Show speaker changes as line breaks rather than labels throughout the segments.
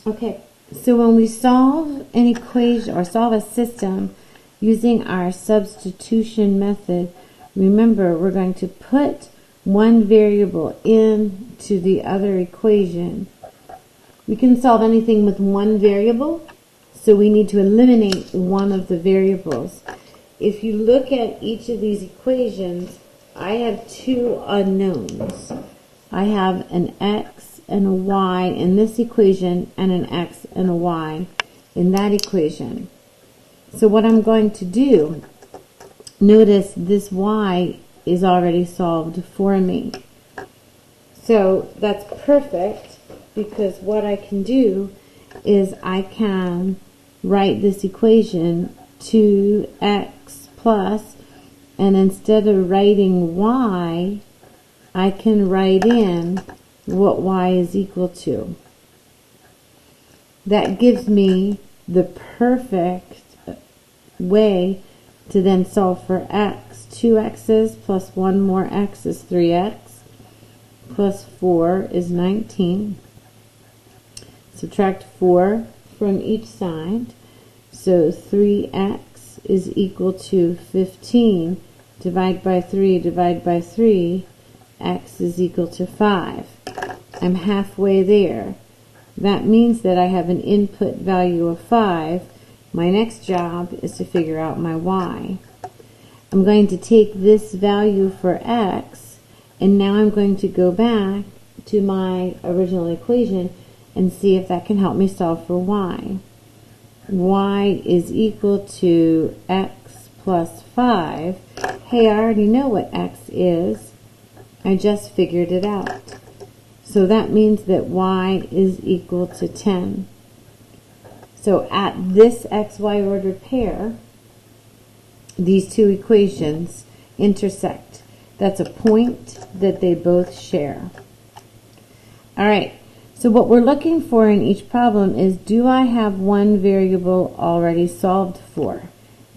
Okay, so when we solve an equation or solve a system using our substitution method, remember we're going to put one variable into the other equation. We can solve anything with one variable, so we need to eliminate one of the variables. If you look at each of these equations, I have two unknowns. I have an x and a y in this equation and an x and a y in that equation. So what I'm going to do, notice this y is already solved for me. So that's perfect, because what I can do is I can write this equation 2x plus, and instead of writing y, I can write in what y is equal to. That gives me the perfect way to then solve for x. 2x's plus one more x is 3x, plus 4 is 19. Subtract 4 from each side, so 3x is equal to 15. Divide by 3, divide by 3, x is equal to 5. I'm halfway there. That means that I have an input value of 5. My next job is to figure out my y. I'm going to take this value for x, and now I'm going to go back to my original equation and see if that can help me solve for y. Y is equal to x plus 5. Hey, I already know what x is. I just figured it out. So that means that y is equal to 10. So at this xy ordered pair, these two equations intersect. That's a point that they both share. All right, so what we're looking for in each problem is, do I have one variable already solved for?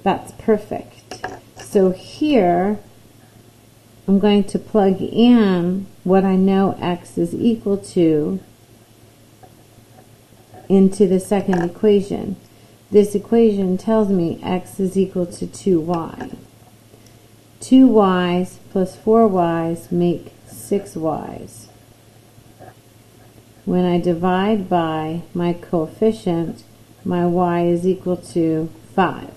That's perfect. So here, I'm going to plug in what I know x is equal to into the second equation. This equation tells me x is equal to 2y. 2y's plus 4y's make 6y's. When I divide by my coefficient, my y is equal to 5.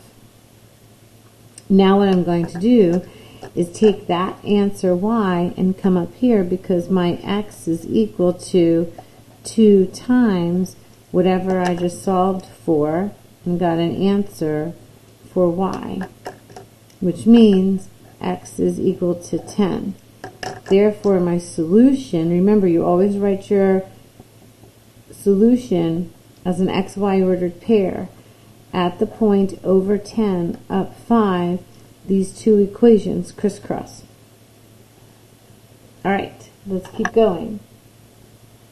Now what I'm going to do is take that answer y and come up here, because my x is equal to 2 times whatever I just solved for and got an answer for y, which means x is equal to 10. Therefore, my solution, remember you always write your solution as an xy ordered pair. At the point over 10 up 5, these two equations crisscross. All right, let's keep going.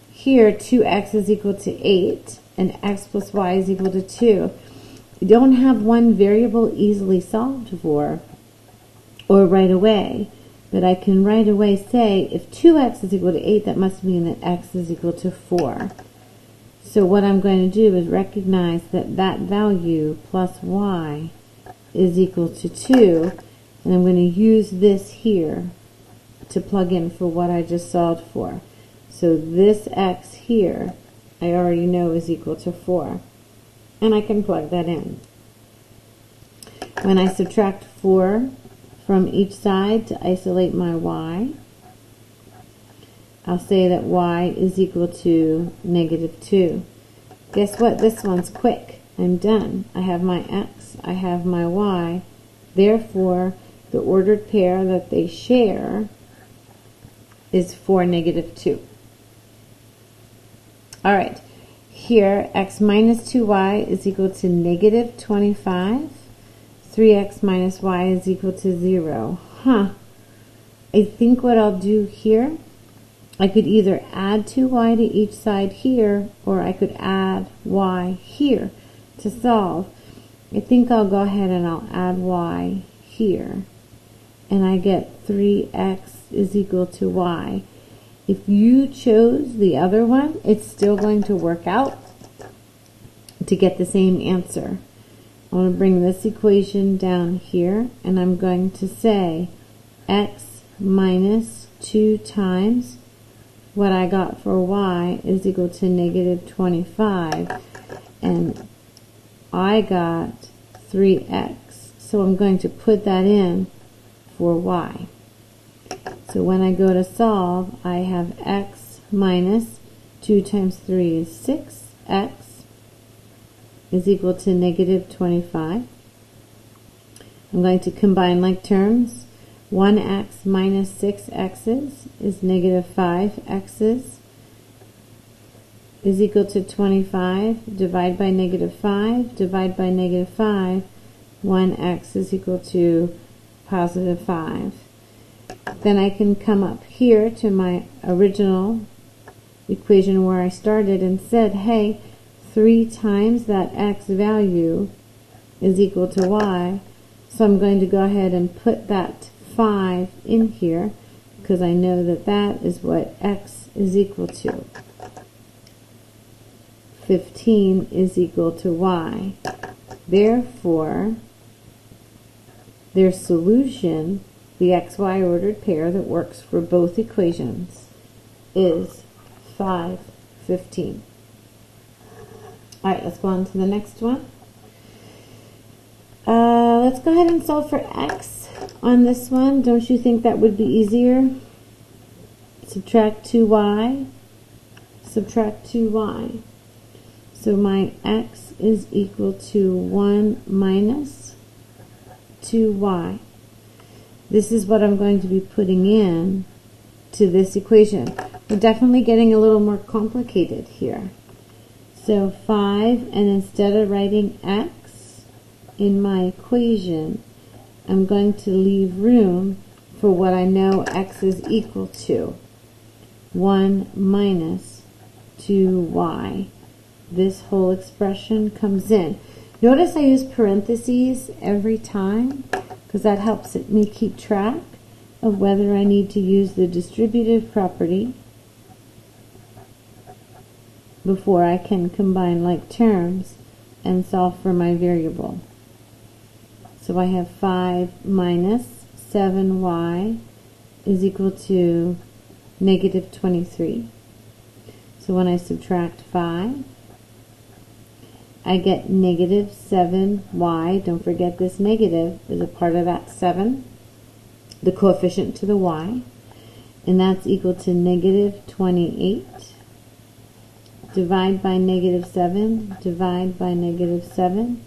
Here, 2x is equal to 8, and x plus y is equal to 2. You don't have one variable easily solved for, or right away, but I can right away say, if 2x is equal to 8, that must mean that x is equal to 4. So what I'm going to do is recognize that that value plus y is equal to 2, and I'm going to use this here to plug in for what I just solved for. So this x here, I already know is equal to 4, and I can plug that in. When I subtract 4 from each side to isolate my y, I'll say that y is equal to -2. Guess what? This one's quick. I'm done. I have my x, I have my y. Therefore, the ordered pair that they share is 4, -2. All right. Here, x minus 2y is equal to -25. 3x minus y is equal to 0. I think what I'll do here, I could either add 2y to each side here, or I could add y here to solve. I think I'll go ahead and I'll add y here, and I get 3x is equal to y. If you chose the other one, it's still going to work out. to get the same answer. I want to bring this equation down here, and I'm going to say x minus 2 times what I got for y is equal to negative 25, and I got 3x, so I'm going to put that in for y. So when I go to solve, I have x minus 2 times 3 is 6x is equal to negative 25. I'm going to combine like terms. 1x minus 6x's is negative 5x's is equal to 25. Divide by negative 5. Divide by negative 5. 1x is equal to positive 5. Then I can come up here to my original equation where I started and said, hey, 3 times that x value is equal to y. So I'm going to go ahead and put that 5 in here because I know that that is what x is equal to. 15 is equal to y. Therefore, their solution, the xy ordered pair that works for both equations, is 5, 15. All right, let's go on to the next one. Let's go ahead and solve for x on this one. Don't you think that would be easier? Subtract 2y. Subtract 2y. So my x is equal to 1 minus 2y. This is what I'm going to be putting in to this equation. We're definitely getting a little more complicated here. So 5, and instead of writing x in my equation, I'm going to leave room for what I know x is equal to. 1 minus 2y. This whole expression comes in. Notice I use parentheses every time because that helps me keep track of whether I need to use the distributive property before I can combine like terms and solve for my variable. So I have 5 minus 7y is equal to negative 23. So when I subtract 5, I get negative 7y. Don't forget this negative is a part of that 7, the coefficient to the y, and that's equal to negative 28. Divide by negative 7, divide by negative 7.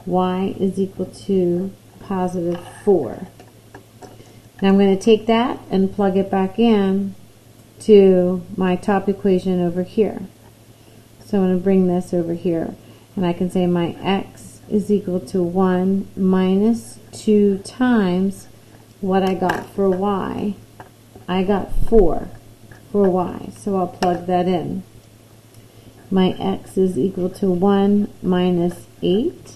Y is equal to positive 4. Now I'm going to take that and plug it back in to my top equation over here. So I'm going to bring this over here, and I can say my x is equal to 1 minus 2 times what I got for y. I got 4 for y, so I'll plug that in. My x is equal to 1 minus 8.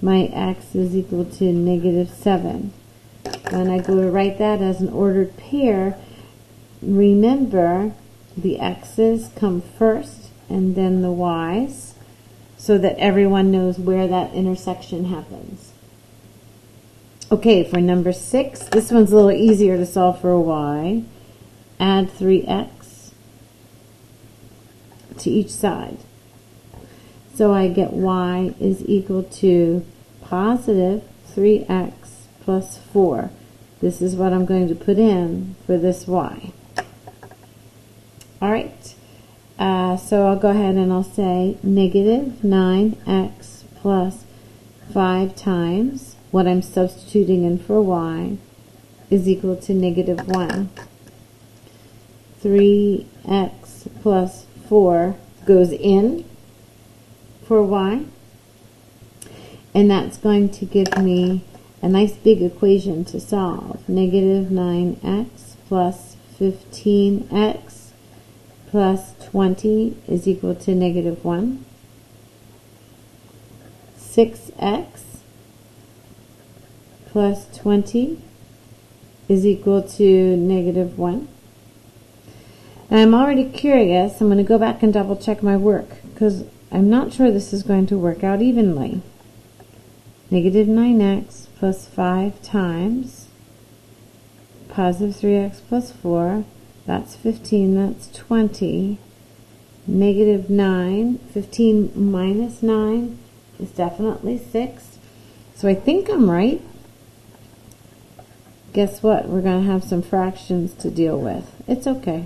My x is equal to negative 7. When I go to write that as an ordered pair, remember the x's come first and then the y's, so that everyone knows where that intersection happens. Okay, for number 6, this one's a little easier to solve for a y. Add 3x to each side. So I get y is equal to positive 3x plus 4. This is what I'm going to put in for this y. Alright, so I'll go ahead and I'll say negative 9x plus 5 times what I'm substituting in for y is equal to negative 1. 3x plus 4 goes in for y, and that's going to give me a nice big equation to solve. Negative 9x plus 15x plus 20 is equal to negative 1. 6x plus 20 is equal to negative 1. And I'm already curious. I'm going to go back and double check my work because I'm not sure this is going to work out evenly. Negative 9x plus 5 times positive 3x plus 4, that's 15, that's 20. Negative 9, 15 minus 9 is definitely 6. So I think I'm right. Guess what? We're going to have some fractions to deal with. It's okay.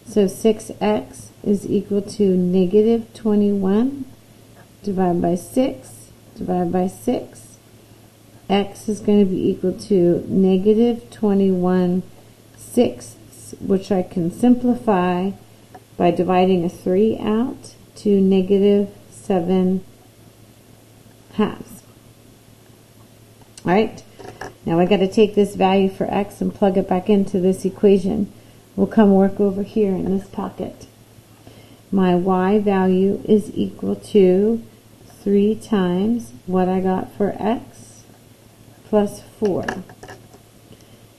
So 6x is equal to negative 21 divided by 6 divided by 6. X is going to be equal to negative 21 sixths, which I can simplify by dividing a 3 out to negative 7 halves. Alright, now I got to take this value for x and plug it back into this equation. We'll come work over here in this pocket. My y value is equal to 3 times what I got for x plus 4.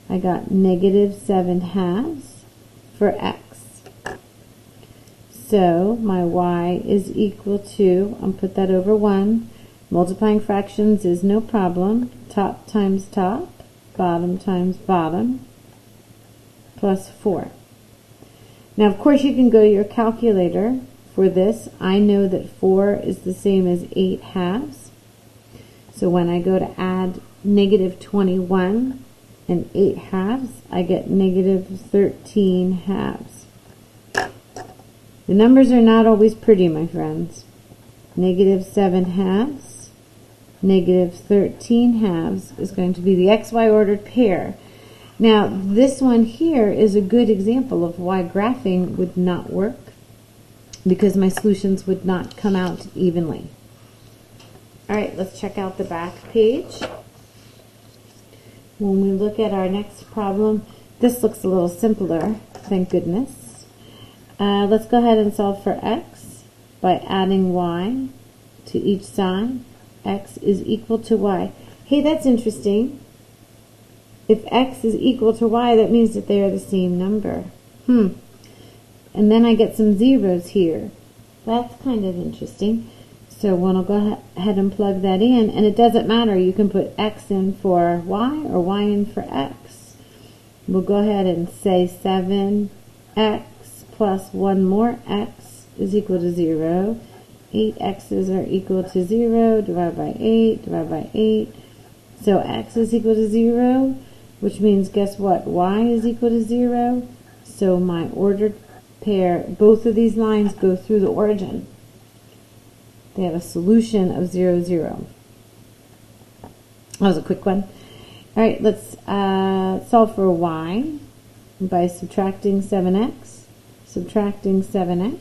I got negative 7 halves for x. So my y is equal to, I'll put that over 1. Multiplying fractions is no problem. Top times top, bottom times bottom, plus 4. Now, of course, you can go to your calculator for this. I know that 4 is the same as 8 halves. So when I go to add negative 21 and 8 halves, I get negative 13 halves. The numbers are not always pretty, my friends. Negative 7 halves, negative 13 halves is going to be the xy ordered pair. Now, this one here is a good example of why graphing would not work, because my solutions would not come out evenly. Alright, let's check out the back page. When we look at our next problem, this looks a little simpler, thank goodness. Let's go ahead and solve for x by adding y to each side. X is equal to y. Hey, that's interesting. If x is equal to y, that means that they are the same number. And then I get some zeros here. That's kind of interesting. So we'll go ahead and plug that in, and it doesn't matter. You can put x in for y or y in for x. We'll go ahead and say 7x plus 1 more x is equal to 0. 8 x's are equal to 0, divided by 8, divided by 8. So x is equal to 0, which means, guess what? Y is equal to 0. So my ordered pair, both of these lines go through the origin. They have a solution of 0, 0. That was a quick one. All right, let's solve for y by subtracting 7x. Subtracting 7x.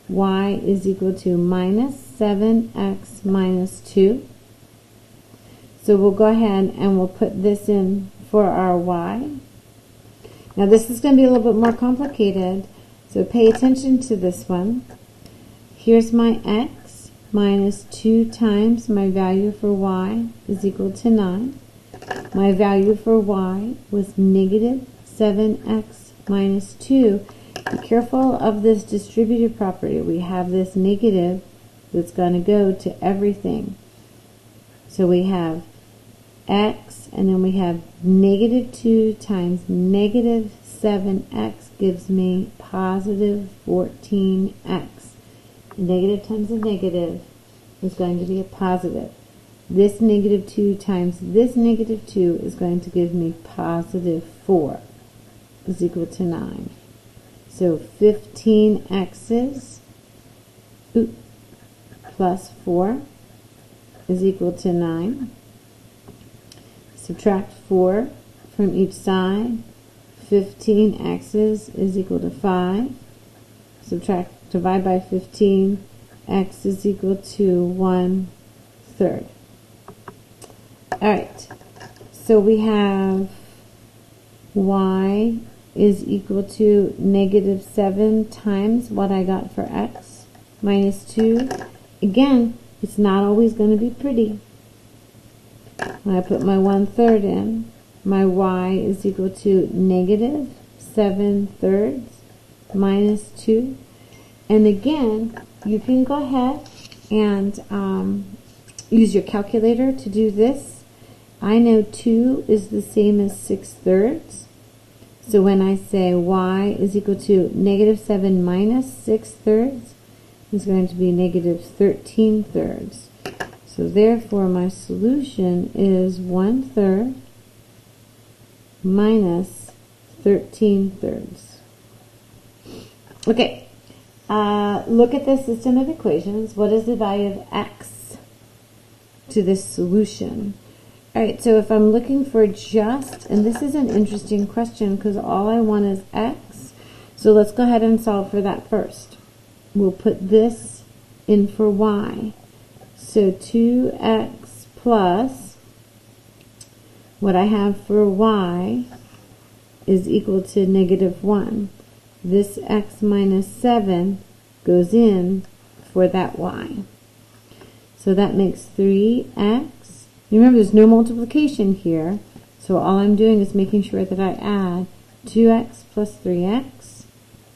Y is equal to minus 7x minus 2. So we'll go ahead and we'll put this in for our y. Now this is going to be a little bit more complicated, so pay attention to this one. Here's my x minus 2 times my value for y is equal to 9. My value for y was negative 7x minus 2. Be careful of this distributive property. We have this negative that's going to go to everything. So we have x, and then we have negative 2 times negative 7x gives me positive 14x. Negative times a negative is going to be a positive. This negative 2 times this negative 2 is going to give me positive 4 is equal to 9. So 15 x's plus 4 is equal to 9. Subtract 4 from each side. 15 x's is equal to 5. Divide by 15. X is equal to 1/3. Alright, so we have y is equal to negative 7 times what I got for x minus 2. Again, it's not always going to be pretty. When I put my 1/3 in, my y is equal to negative 7/3 minus 2. And again, you can go ahead and use your calculator to do this. I know 2 is the same as 6/3. So when I say y is equal to -7 minus 6/3, it's going to be -13/3. So therefore my solution is 1/3 minus 13/3. Okay, look at this system of equations. What is the value of x to this solution? Alright, so if I'm looking for just, and this is an interesting question because all I want is x, so let's go ahead and solve for that first. We'll put this in for y. So 2x plus what I have for y is equal to -1. This x minus 7 goes in for that y. So that makes 3x. Remember, there's no multiplication here, so all I'm doing is making sure that I add 2x plus 3x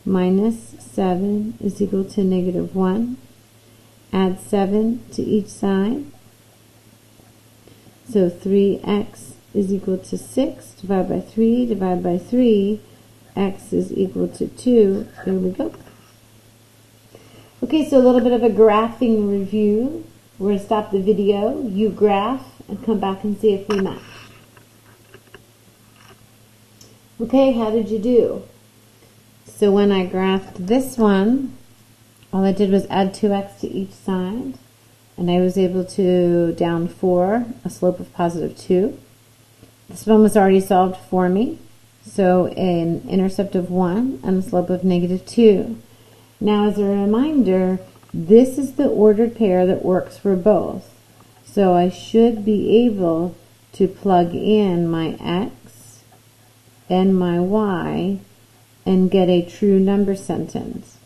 minus 7 is equal to -1. Add 7 to each side. So 3x is equal to 6. Divide by 3, divide by 3. X is equal to 2. There we go. Okay, so a little bit of a graphing review. We're going to stop the video, you graph, and come back and see if we match. Okay, how did you do? So when I graphed this one, all I did was add 2x to each side, and I was able to down 4, a slope of +2. This one was already solved for me, so an intercept of 1 and a slope of -2. Now as a reminder, this is the ordered pair that works for both. So I should be able to plug in my x and my y and get a true number sentence.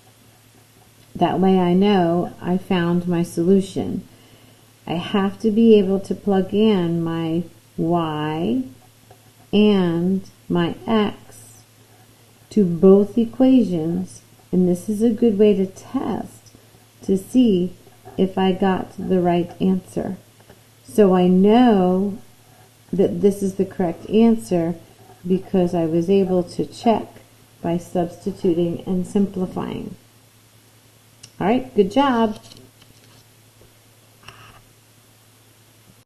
That way I know I found my solution. I have to be able to plug in my y and my x to both equations, and this is a good way to test to see if I got the right answer. So I know that this is the correct answer because I was able to check by substituting and simplifying. All right, good job.